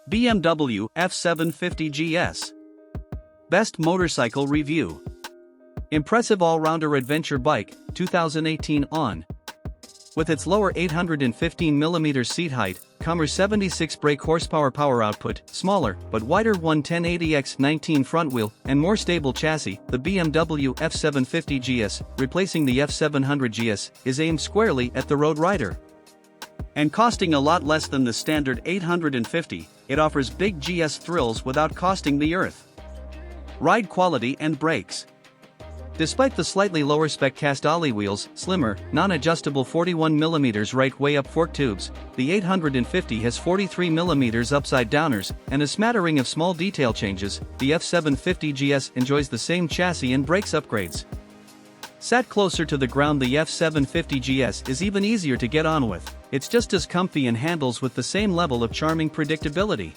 BMW F750GS. Best Motorcycle Review. Impressive all-rounder adventure bike, 2018 on. With its lower 815mm seat height, calmer 76 brake horsepower power output, smaller but wider 11080x19 front wheel, and more stable chassis, the BMW F750GS, replacing the F700GS, is aimed squarely at the road rider. And costing a lot less than the standard 850, it offers big GS thrills without costing the earth. Ride quality and brakes. Despite the slightly lower spec cast ollie wheels, slimmer, non-adjustable 41mm right-way up fork tubes, the 850 has 43mm upside downers, and a smattering of small detail changes, the F750GS enjoys the same chassis and brakes upgrades. Sat closer to the ground, the F750GS is even easier to get on with. It's just as comfy and handles with the same level of charming predictability.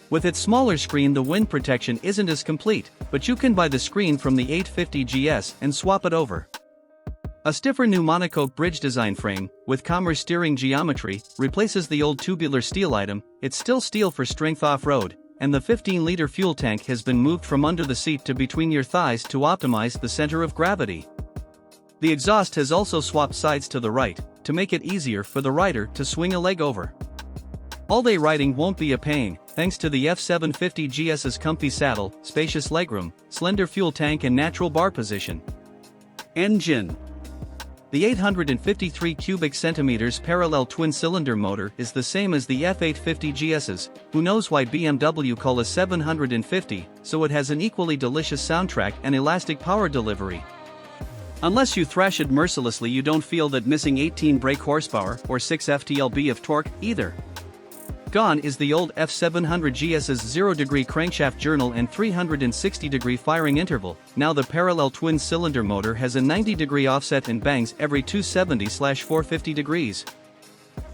With its smaller screen, the wind protection isn't as complete, but you can buy the screen from the 850GS and swap it over. A stiffer new monocoque bridge design frame, with calmer steering geometry, replaces the old tubular steel item. It's still steel for strength off-road, and the 15-liter fuel tank has been moved from under the seat to between your thighs to optimize the center of gravity. The exhaust has also swapped sides to the right, to make it easier for the rider to swing a leg over. All-day riding won't be a pain, thanks to the F750GS's comfy saddle, spacious legroom, slender fuel tank and natural bar position. Engine. The 853 cubic centimeters parallel twin-cylinder motor is the same as the F850GS's. Who knows why BMW call a 750, so it has an equally delicious soundtrack and elastic power delivery. Unless you thrash it mercilessly, you don't feel that missing 18 brake horsepower or 6 ft-lb of torque, either. Gone is the old F700GS's 0-degree crankshaft journal and 360-degree firing interval. Now the parallel twin-cylinder motor has a 90-degree offset and bangs every 270/450 degrees.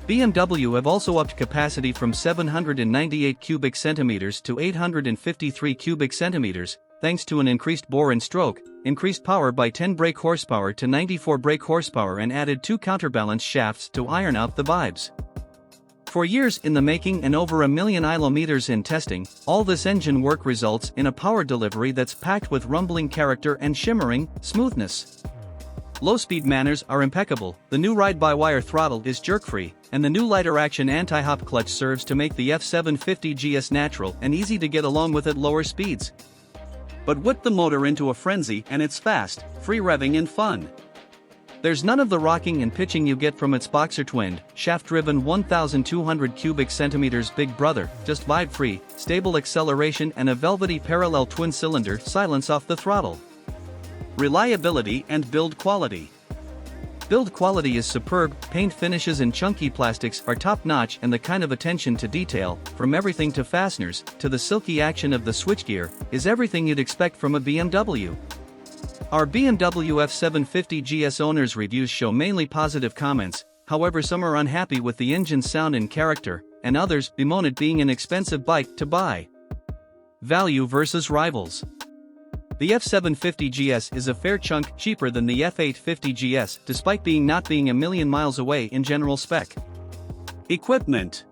BMW have also upped capacity from 798 cubic centimeters to 853 cubic centimeters, thanks to an increased bore and stroke, increased power by 10 brake horsepower to 94 brake horsepower, and added 2 counterbalance shafts to iron out the vibes. For years in the making and over 1 million kilometers in testing, all this engine work results in a power delivery that's packed with rumbling character and shimmering smoothness. Low-speed manners are impeccable, the new ride-by-wire throttle is jerk-free, and the new lighter-action anti-hop clutch serves to make the F750GS natural and easy to get along with at lower speeds. But whip the motor into a frenzy and it's fast, free revving and fun. There's none of the rocking and pitching you get from its boxer-twinned, shaft-driven 1,200 cubic centimeters big brother, just vibe-free, stable acceleration and a velvety parallel twin-cylinder silence off the throttle. Reliability and build quality. Build quality is superb, paint finishes and chunky plastics are top-notch, and the kind of attention to detail, from everything to fasteners, to the silky action of the switchgear, is everything you'd expect from a BMW. Our BMW F750GS owners' reviews show mainly positive comments, however some are unhappy with the engine's sound and character, and others bemoan it being an expensive bike to buy. Value versus rivals. The F750GS is a fair chunk cheaper than the F850GS, despite not being a million miles away in general spec. Equipment.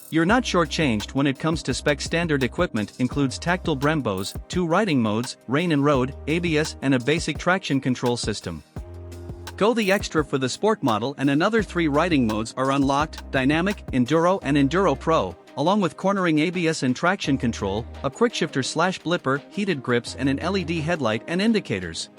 You're not shortchanged when it comes to spec. Standard equipment includes tactile Brembos, 2 riding modes, rain and road, ABS and a basic traction control system. Go the extra for the Sport model, and another 3 riding modes are unlocked: Dynamic, Enduro and Enduro Pro, along with cornering ABS and traction control, a quickshifter/blipper, heated grips and an LED headlight and indicators.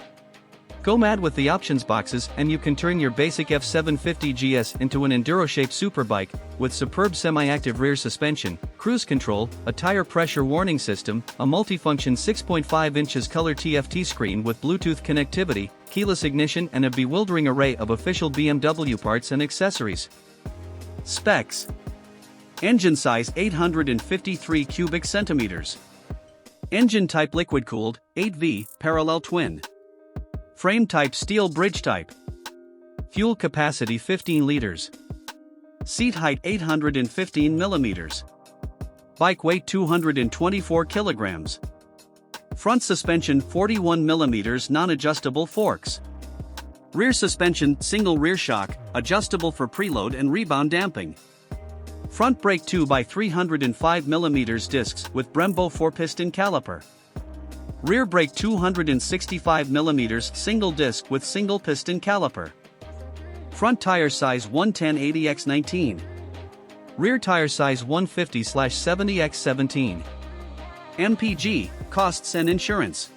Go mad with the options boxes and you can turn your basic F750GS into an enduro-shaped superbike, with superb semi-active rear suspension, cruise control, a tire pressure warning system, a multifunction 6.5 inches color TFT screen with Bluetooth connectivity, keyless ignition and a bewildering array of official BMW parts and accessories. Specs. Engine size 853 cubic centimeters. Engine type liquid-cooled, 8V, parallel twin. Frame type steel bridge type. Fuel capacity 15 liters. Seat height 815 millimeters. Bike weight 224 kilograms. Front suspension 41 millimeters non-adjustable forks. Rear suspension single rear shock, adjustable for preload and rebound damping. Front brake 2x305mm discs with Brembo four-piston caliper. Rear brake 265mm single disc with single-piston caliper. Front tire size 110/80x19. Rear tire size 150/70x17. MPG, costs and insurance.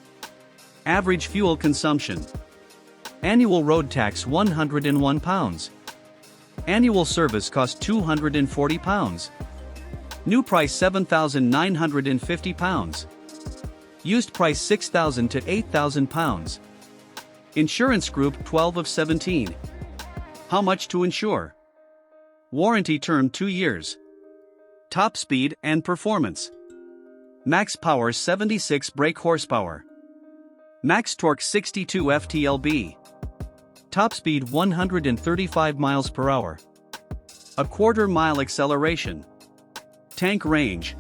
Average fuel consumption. Annual road tax £101. Annual service cost £240. New price £7,950. Used price £6,000 to £8,000. Insurance group 12 of 17. How much to insure? Warranty term 2 years. Top speed and performance. Max power 76 brake horsepower. Max torque 62 ft-lb. Top speed 135 miles per hour. A quarter mile acceleration. Tank range